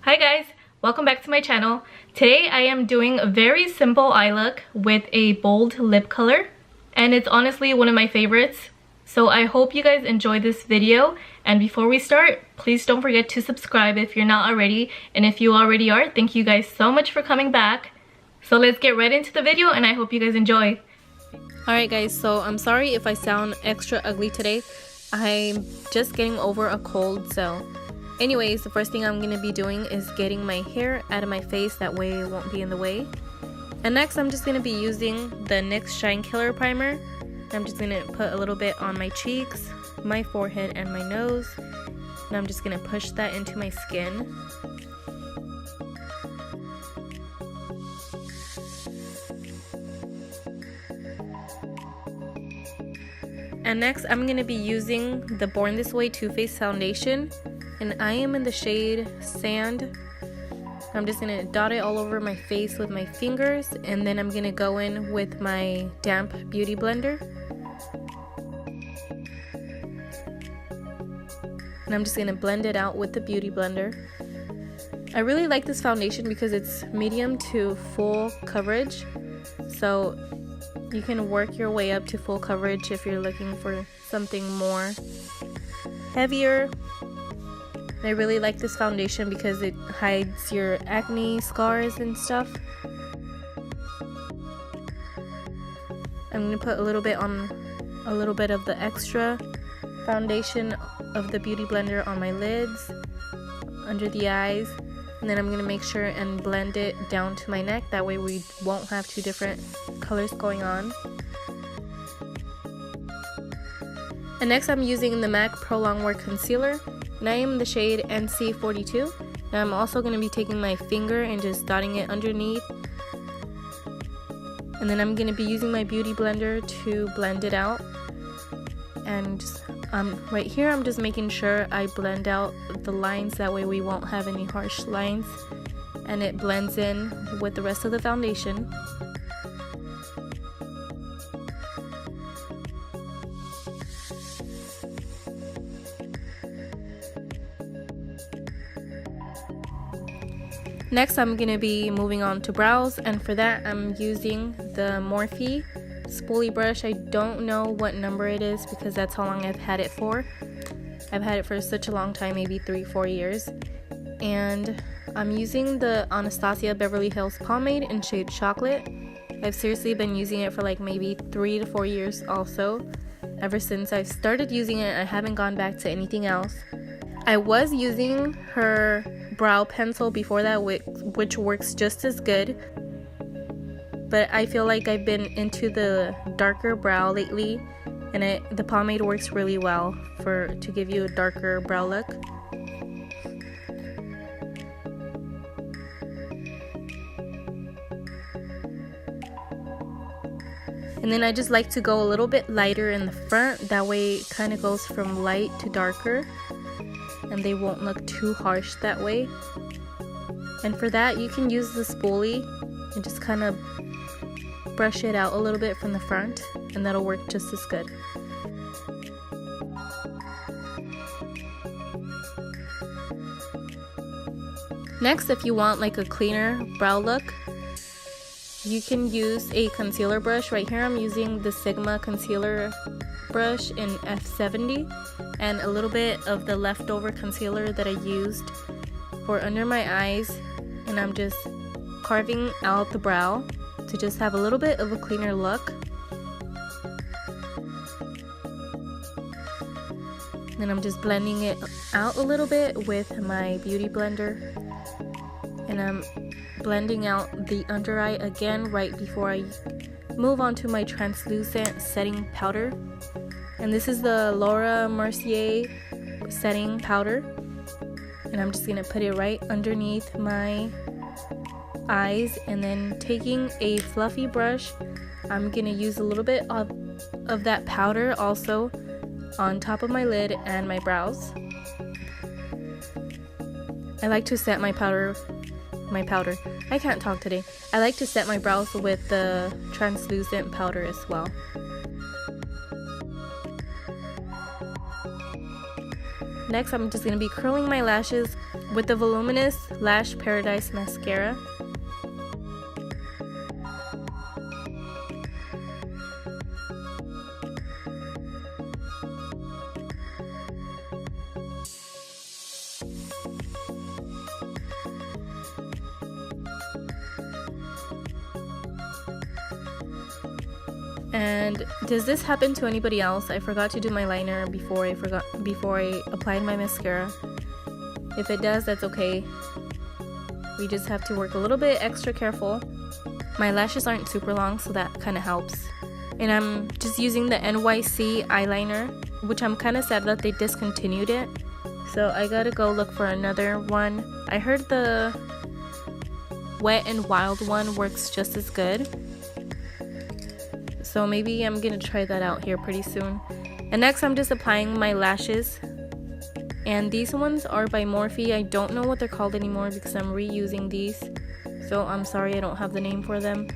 Hi guys, welcome back to my channel. Today I am doing a very simple eye look with a bold lip color, and it's honestly one of my favorites. So I hope you guys enjoy this video, and before we start, please don't forget to subscribe if you're not already, and if you already are, thank you guys so much for coming back. So let's get right into the video, and I hope you guys enjoy. Alright guys, so I'm sorry if I sound extra ugly today. I'm just getting over a cold, so anyways, the first thing I'm going to be doing is getting my hair out of my face, that way it won't be in the way. And next I'm just going to be using the NYX Shine Killer Primer. I'm just going to put a little bit on my cheeks, my forehead, and my nose. And I'm just going to push that into my skin. And next I'm going to be using the Born This Way Too Faced foundation. And I am in the shade Sand. I'm just going to dot it all over my face with my fingers. And then I'm going to go in with my damp beauty blender. And I'm just going to blend it out with the beauty blender. I really like this foundation because it's medium to full coverage. So you can work your way up to full coverage if you're looking for something more heavier. I really like this foundation because it hides your acne scars and stuff. I'm going to put a little bit of the extra foundation of the beauty blender on my lids, under the eyes, and then I'm going to make sure and blend it down to my neck. That way we won't have two different colors going on. And next I'm using the MAC Pro Longwear Concealer. And I am in the shade NC42. Now I'm also going to be taking my finger and just dotting it underneath. And then I'm going to be using my beauty blender to blend it out. And just, right here I'm just making sure I blend out the lines, that way we won't have any harsh lines. And it blends in with the rest of the foundation. Next I'm going to be moving on to brows, and for that I'm using the Morphe spoolie brush. I don't know what number it is because that's how long I've had it for. I've had it for such a long time, maybe 3-4 years. And I'm using the Anastasia Beverly Hills pomade in shade Chocolate. I've seriously been using it for like maybe 3 to 4 years also. Ever since I started using it, I haven't gone back to anything else. I was using her brow pencil before that, which works just as good, but I feel like I've been into the darker brow lately, and the pomade works really well to give you a darker brow look. And then I just like to go a little bit lighter in the front, that way it kind of goes from light to darker, and they won't look too harsh that way. And for that you can use the spoolie and just kind of brush it out a little bit from the front, and that'll work just as good. Next, if you want like a cleaner brow look, you can use a concealer brush. Right here I'm using the Sigma concealer brush in F70, and a little bit of the leftover concealer that I used for under my eyes, and I'm just carving out the brow to just have a little bit of a cleaner look. And I'm just blending it out a little bit with my beauty blender, and I'm blending out the under eye again right before I move on to my translucent setting powder. And this is the Laura Mercier setting powder, and I'm just going to put it right underneath my eyes. And then taking a fluffy brush, I'm going to use a little bit of that powder also on top of my lid and my brows. I like to set my powder, I can't talk today. I like to set my brows with the translucent powder as well. Next, I'm just going to be curling my lashes with the Voluminous Lash Paradise Mascara. And does this happen to anybody else? I forgot to do my liner before I applied my mascara. If it does, that's okay. We just have to work a little bit extra careful. My lashes aren't super long, so that kind of helps. And I'm just using the NYC eyeliner, which I'm kind of sad that they discontinued it. So I gotta go look for another one. I heard the Wet n Wild one works just as good. So maybe I'm gonna try that out here pretty soon. And next I'm just applying my lashes. And these ones are by Morphe. I don't know what they're called anymore because I'm reusing these. So I'm sorry I don't have the name for them.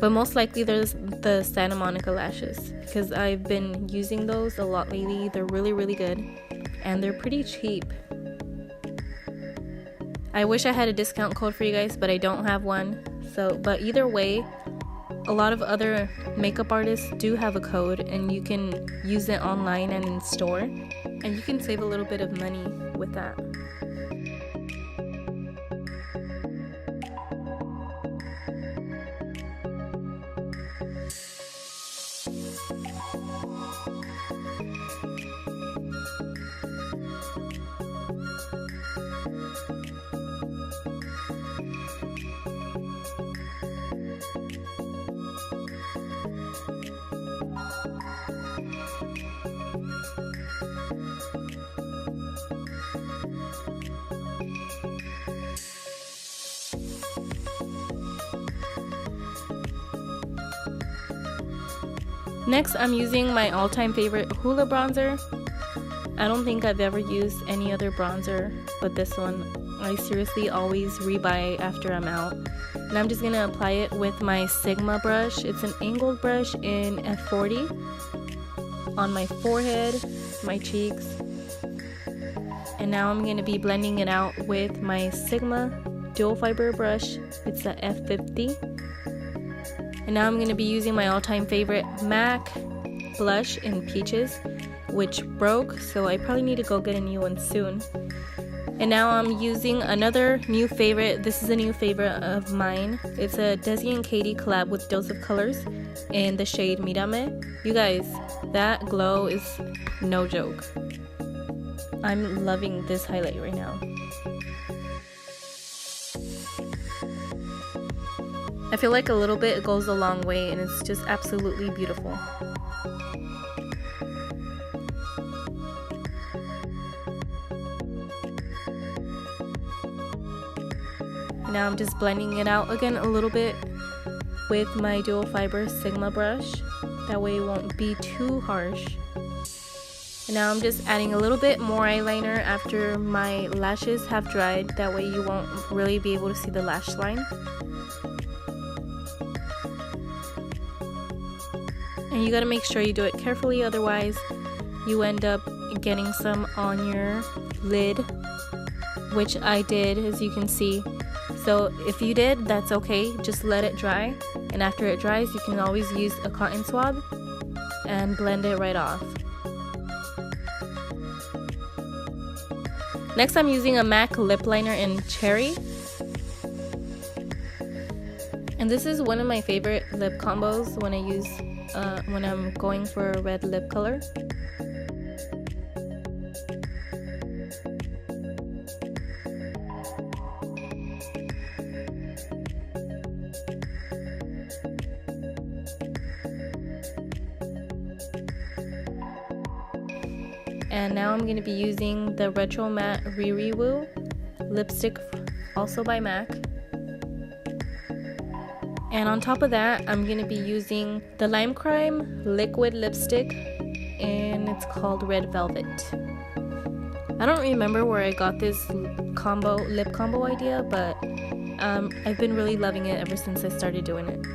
But most likely there's the Santa Monica lashes, because I've been using those a lot lately. They're really, really good. And they're pretty cheap. I wish I had a discount code for you guys, but I don't have one. So, but either way, a lot of other makeup artists do have a code, and you can use it online and in store, and you can save a little bit of money with that. Next, I'm using my all-time favorite Hoola bronzer. I don't think I've ever used any other bronzer but this one. I seriously always rebuy after I'm out. And I'm just gonna apply it with my Sigma brush. It's an angled brush in F40 on my forehead, my cheeks. And now I'm gonna be blending it out with my Sigma dual fiber brush. It's a F50. And now I'm going to be using my all-time favorite MAC blush in Peaches, which broke, so I probably need to go get a new one soon. And now I'm using another new favorite. This is a new favorite of mine. It's a Desi and Katie collab with Dose of Colors in the shade Mírame. You guys, that glow is no joke. I'm loving this highlight right now. I feel like a little bit goes a long way, and it's just absolutely beautiful. Now I'm just blending it out again a little bit with my dual fiber Sigma brush. That way it won't be too harsh. And now I'm just adding a little bit more eyeliner after my lashes have dried. That way you won't really be able to see the lash line. And you gotta make sure you do it carefully, otherwise you end up getting some on your lid, which I did, as you can see. So if you did, that's okay, just let it dry, and after it dries you can always use a cotton swab and blend it right off. Next I'm using a MAC lip liner in Cherry. And this is one of my favorite lip combos when I'm going for a red lip color. And now I'm going to be using the Retro Matte Riri Woo lipstick, also by MAC. And on top of that, I'm going to be using the Lime Crime liquid lipstick, and it's called Red Velvet. I don't remember where I got this lip combo idea, but I've been really loving it ever since I started doing it.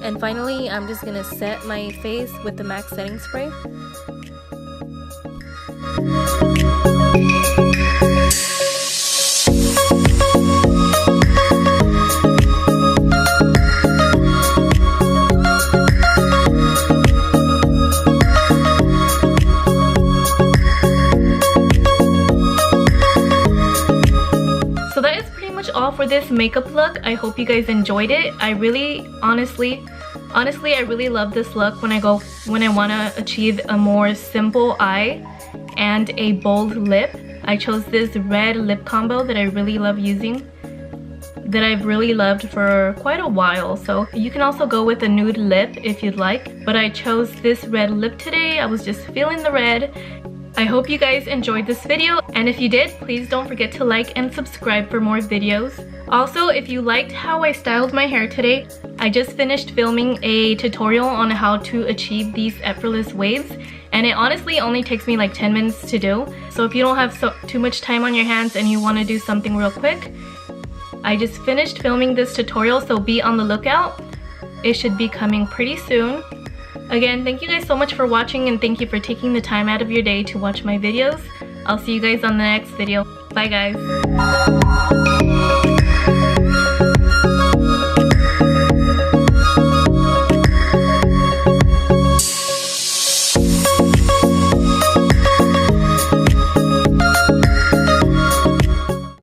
And finally, I'm just gonna set my face with the MAC setting spray. So that is pretty much all for this makeup look. I hope you guys enjoyed it. I really, honestly, I really love this look when I want to achieve a more simple eye and a bold lip. I chose this red lip combo that I really love using, that I've really loved for quite a while. So you can also go with a nude lip if you'd like, but I chose this red lip today. I was just feeling the red. I hope you guys enjoyed this video, and if you did, please don't forget to like and subscribe for more videos. Also, if you liked how I styled my hair today, I just finished filming a tutorial on how to achieve these effortless waves, and it honestly only takes me like 10 minutes to do. So if you don't have too much time on your hands and you want to do something real quick, I just finished filming this tutorial, so be on the lookout. It should be coming pretty soon. Again, thank you guys so much for watching, and thank you for taking the time out of your day to watch my videos. I'll see you guys on the next video. Bye guys.